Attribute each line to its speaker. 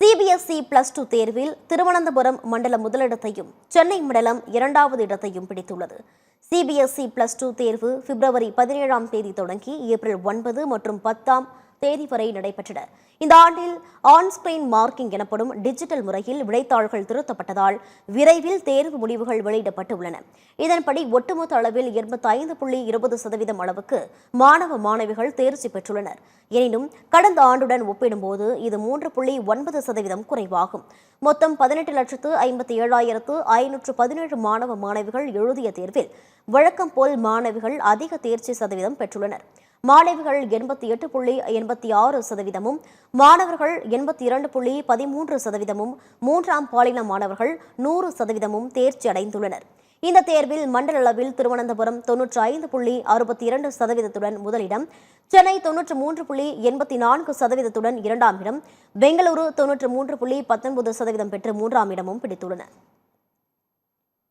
Speaker 1: CBSE +2 தேர்வில் திருவனந்தபுரம் மண்டலம் முதலிடத்தையும் சென்னை மண்டலம் இரண்டாவது இடத்தையும் பிடித்துள்ளது. சிபிஎஸ்இ +2 தேர்வு பிப்ரவரி 17ஆம் தேதி தொடங்கி ஏப்ரல் 9 மற்றும் 10ஆம் தேதி வரை நடைபெற்றன. இந்த ஆண்டில் ஆன்-ஸ்கிரீன் மார்க்கிங் எனப்படும் டிஜிட்டல் முறையில் விடைத்தாள்கள் திருத்தப்பட்டதால் விரைவில் தேர்வு முடிவுகள் வெளியிடப்பட்டுள்ளன. இதன்படி ஒட்டுமொத்த அளவில் 85.20% அளவுக்கு மாணவிகள் தேர்ச்சி பெற்றுள்ளனர். எனினும் கடந்த ஆண்டுடன் ஒப்பிடும்போது இது 3.9% குறைவாகும். மொத்தம் 18,57,517 மாணவிகள் எழுதிய தேர்வில் வழக்கம் போல் மாணவிகள் அதிக தேர்ச்சி சதவீதம் பெற்றுள்ளனர். மாணவிகள் 88.86%, மாணவர்கள் 82.13%, மூன்றாம் பாலின மாணவர்கள் 100% தேர்ச்சி அடைந்துள்ளனர். இந்த தேர்வில் மண்டல அளவில் திருவனந்தபுரம் 95.62% முதலிடம், சென்னை 93.84% இரண்டாம் இடம், பெங்களூரு 93.19% பெற்று மூன்றாம் இடமும் பிடித்துள்ளன.